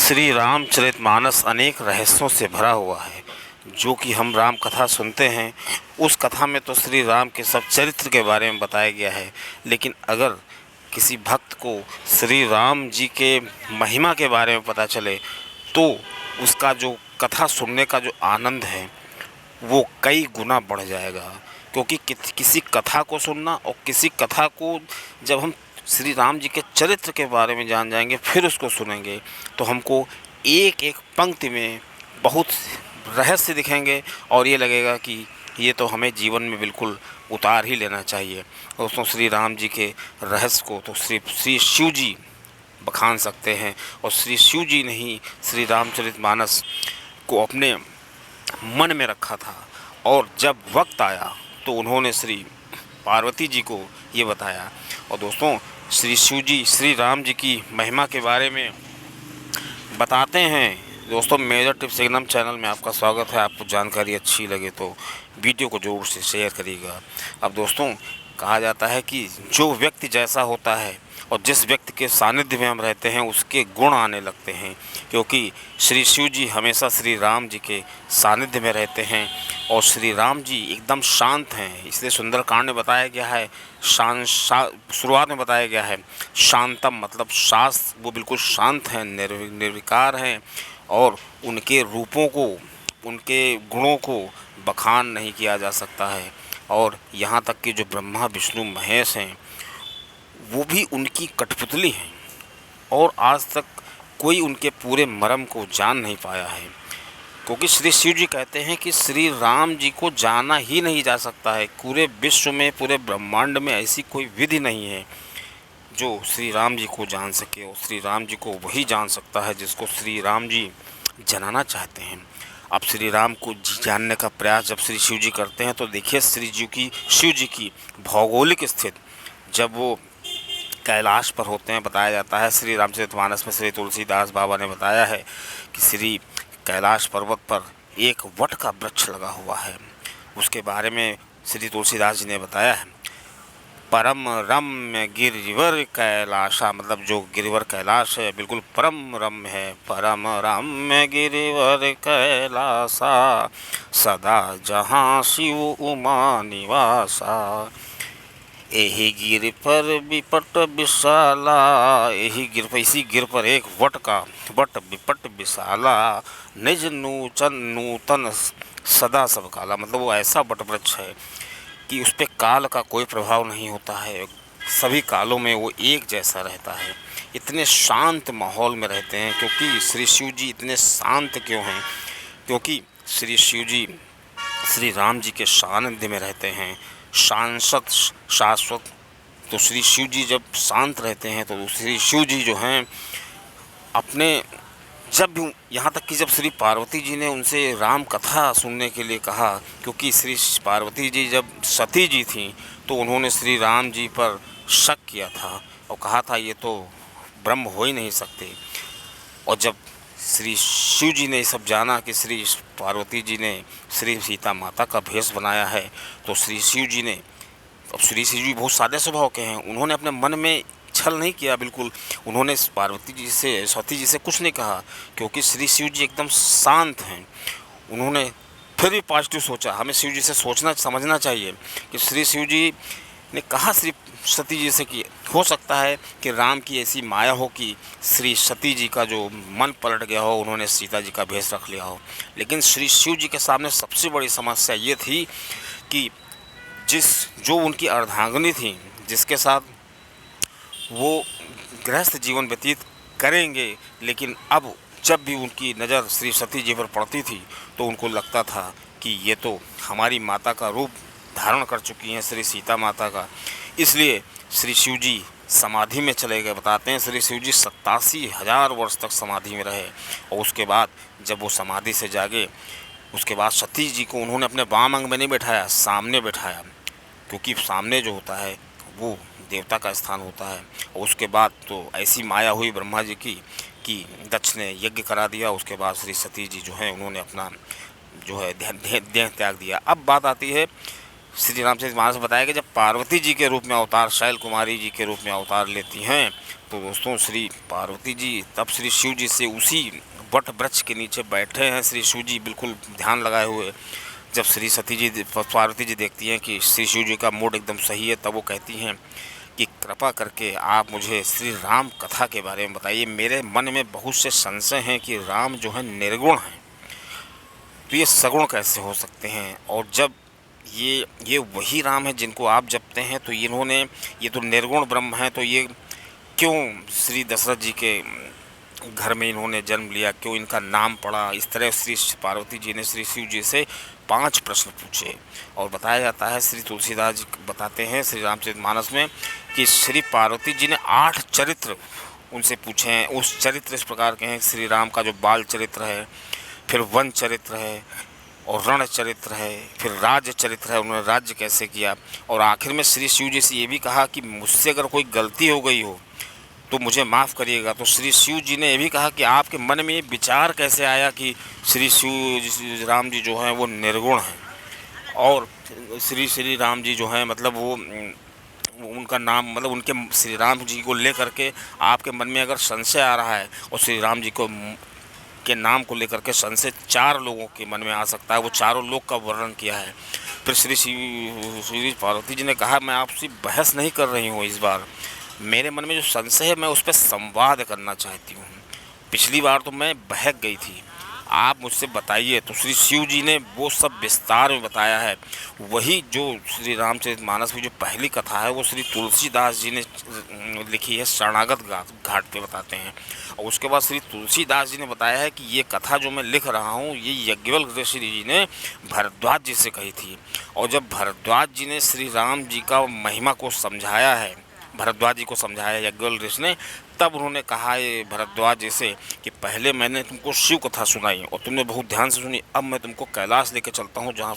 श्री रामचरितमानस अनेक रहस्यों से भरा हुआ है। जो कि हम राम कथा सुनते हैं, उस कथा में तो श्री राम के सब चरित्र के बारे में बताया गया है। लेकिन अगर किसी भक्त को श्री राम जी के महिमा के बारे में पता चले तो उसका जो कथा सुनने का जो आनंद है वो कई गुना बढ़ जाएगा। क्योंकि किसी कथा को सुनना और किसी कथा को जब हम श्री राम जी के चरित्र के बारे में जान जाएंगे फिर उसको सुनेंगे तो हमको एक एक पंक्ति में बहुत रहस्य दिखेंगे और ये लगेगा कि ये तो हमें जीवन में बिल्कुल उतार ही लेना चाहिए। दोस्तों, श्री राम जी के रहस्य को तो श्री शिव जी बखान सकते हैं और श्री शिव जी ने ही श्री रामचरितमानस को अपने मन में रखा था और जब वक्त आया तो उन्होंने श्री पार्वती जी को ये बताया। और दोस्तों, श्री शिव जी श्री राम जी की महिमा के बारे में बताते हैं। दोस्तों, मेजर टिप्स एकदम चैनल में आपका स्वागत है। आपको जानकारी अच्छी लगे तो वीडियो को ज़रूर से शेयर करिएगा। अब दोस्तों, कहा जाता है कि जो व्यक्ति जैसा होता है और जिस व्यक्ति के सानिध्य में हम रहते हैं उसके गुण आने लगते हैं। क्योंकि श्री शिव जी हमेशा श्री राम जी के सानिध्य में रहते हैं और श्री राम जी एकदम शांत हैं। इसलिए सुंदरकांड में बताया गया है, शुरुआत में बताया गया है शांतम, मतलब शास्त्र वो बिल्कुल शांत हैं, निर्विकार हैं और उनके रूपों को, उनके गुणों को बखान नहीं किया जा सकता है। और यहाँ तक कि जो ब्रह्मा विष्णु महेश हैं वो भी उनकी कठपुतली हैं और आज तक कोई उनके पूरे मर्म को जान नहीं पाया है। क्योंकि श्री शिव जी कहते हैं कि श्री राम जी को जाना ही नहीं जा सकता है। पूरे विश्व में, पूरे ब्रह्मांड में ऐसी कोई विधि नहीं है जो श्री राम जी को जान सके और श्री राम जी को वही जान सकता है जिसको श्री राम जी जनाना चाहते हैं। अब श्री राम को जानने का प्रयास जब श्री शिव जी करते हैं तो देखिए शिव जी की भौगोलिक स्थिति, जब वो कैलाश पर होते हैं, बताया जाता है श्री रामचरितमानस में श्री तुलसीदास बाबा ने बताया है कि श्री कैलाश पर्वत पर एक वट का वृक्ष लगा हुआ है। उसके बारे में श्री तुलसीदास जी ने बताया है, परम रम्य गिरिवर कैलाशा, मतलब जो गिरिवर कैलाश है बिल्कुल परम रम्य है। परम रम्य गिरिवर कैलासा, सदा जहाँ शिव उमा निवासा। यही गिर पर विपट विशाला, यही गिर पर, इसी गिर पर एक वट विपट विशाला, निज नूतन सदा सब काला। मतलब वो ऐसा वट वृक्ष है कि उस पर काल का कोई प्रभाव नहीं होता है, सभी कालों में वो एक जैसा रहता है। इतने शांत माहौल में रहते हैं। क्योंकि श्री शिव जी इतने शांत क्यों हैं? क्योंकि श्री शिव जी श्री राम जी के सानिध्य में रहते हैं, शाश्वत। तो श्री शिव जी जब शांत रहते हैं तो श्री शिव जी जो हैं अपने, जब भी, यहाँ तक कि जब श्री पार्वती जी ने उनसे राम कथा सुनने के लिए कहा, क्योंकि श्री पार्वती जी जब सती जी थीं तो उन्होंने श्री राम जी पर शक किया था और कहा था ये तो ब्रह्म हो ही नहीं सकते। और जब श्री शिव जी ने सब जाना कि श्री पार्वती जी ने श्री सीता माता का भेष बनाया है तो श्री शिव जी ने, अब श्री शिव जी बहुत सादे स्वभाव के हैं, उन्होंने अपने मन में छल नहीं किया बिल्कुल। उन्होंने पार्वती जी से, सती जी से कुछ नहीं कहा क्योंकि श्री शिव जी एकदम शांत हैं। उन्होंने फिर भी पॉजिटिव सोचा। हमें शिव जी से सोचना समझना चाहिए कि श्री शिव जी ने कहा श्री सती जी से कि हो सकता है कि राम की ऐसी माया हो कि श्री सती जी का जो मन पलट गया हो, उन्होंने सीता जी का भेष रख लिया हो। लेकिन श्री शिव जी के सामने सबसे बड़ी समस्या ये थी कि जो उनकी अर्धांगिनी थी, जिसके साथ वो गृहस्थ जीवन व्यतीत करेंगे, लेकिन अब जब भी उनकी नज़र श्री सती जी पर पड़ती थी तो उनको लगता था कि ये तो हमारी माता का रूप धारण कर चुकी हैं, श्री सीता माता का। इसलिए श्री शिव जी समाधि में चले गए। बताते हैं श्री शिव जी 87,000 वर्ष तक समाधि में रहे और उसके बाद जब वो समाधि से जागे, उसके बाद सती जी को उन्होंने अपने वाम अंग में नहीं बैठाया, सामने बैठाया, क्योंकि सामने जो होता है वो देवता का स्थान होता है। और उसके बाद तो ऐसी माया हुई ब्रह्मा जी की कि दक्ष ने यज्ञ करा दिया। उसके बाद श्री सती जी जो हैं उन्होंने अपना जो है देह त्याग दिया। अब बात आती है श्री रामचरितमानस बताया कि जब पार्वती जी के रूप में अवतार, शैल कुमारी जी के रूप में अवतार लेती हैं तो दोस्तों श्री पार्वती जी तब श्री शिव जी से उसी वट वृक्ष के नीचे बैठे हैं श्री शिव जी बिल्कुल ध्यान लगाए हुए। जब श्री सती जी पार्वती जी देखती हैं कि श्री शिव जी का मूड एकदम सही है, तब वो कहती हैं कि कृपा करके आप मुझे श्री राम कथा के बारे में बताइए। मेरे मन में बहुत से संशय हैं कि राम जो है निर्गुण हैं, तो ये सगुण कैसे हो सकते हैं। और जब ये वही राम है जिनको आप जपते हैं, तो इन्होंने ये तो निर्गुण ब्रह्म हैं, तो ये क्यों श्री दशरथ जी के घर में इन्होंने जन्म लिया, क्यों इनका नाम पड़ा। इस तरह श्री पार्वती जी ने श्री शिव जी से 5 प्रश्न पूछे। और बताया जाता है, श्री तुलसीदास जी बताते हैं श्री रामचरितमानस में कि श्री पार्वती जी ने 8 चरित्र उनसे पूछे हैं। उस चरित्र इस प्रकार के हैं, श्री राम का जो बाल चरित्र है, फिर वन चरित्र है, और रण चरित्र है, फिर राज्य चरित्र है, उन्होंने राज्य कैसे किया। और आखिर में श्री शिव जी से ये भी कहा कि मुझसे अगर कोई गलती हो गई हो तो मुझे माफ़ करिएगा। तो श्री शिव जी ने ये भी कहा कि आपके मन में ये विचार कैसे आया कि श्री शिव राम जी जो हैं वो निर्गुण हैं, और श्री राम जी जो हैं मतलब वो उनका नाम मतलब उनके श्री राम जी को लेकर के आपके मन में अगर संशय आ रहा है, और श्री राम जी को के नाम को लेकर के संशय 4 लोगों के मन में आ सकता है, वो चारों लोग का वर्णन किया है। फिर श्री पार्वती जी ने कहा, मैं आपसे बहस नहीं कर रही हूँ, इस बार मेरे मन में जो संशय है मैं उस पर संवाद करना चाहती हूँ। पिछली बार तो मैं बहक गई थी, आप मुझसे बताइए। तो श्री शिव जी ने वो सब विस्तार में बताया है। वही जो श्री रामचरितमानस की जो पहली कथा है वो श्री तुलसीदास जी ने लिखी है, शरणागत घाट पे बताते हैं। और उसके बाद श्री तुलसीदास जी ने बताया है कि ये कथा जो मैं लिख रहा हूँ ये याज्ञवल्क्य ऋषि जी ने भरद्वाज जी से कही थी। और जब भरद्वाज जी ने श्री राम जी का महिमा को समझाया है, भरद्वाज जी को समझाया याज्ञवल्क्य ऋषि ने, तब उन्होंने कहा ये भरद्वाज जी से कि पहले मैंने तुमको शिव कथा सुनाई और तुमने बहुत ध्यान से सुनी, अब मैं तुमको कैलाश लेके चलता हूँ जहाँ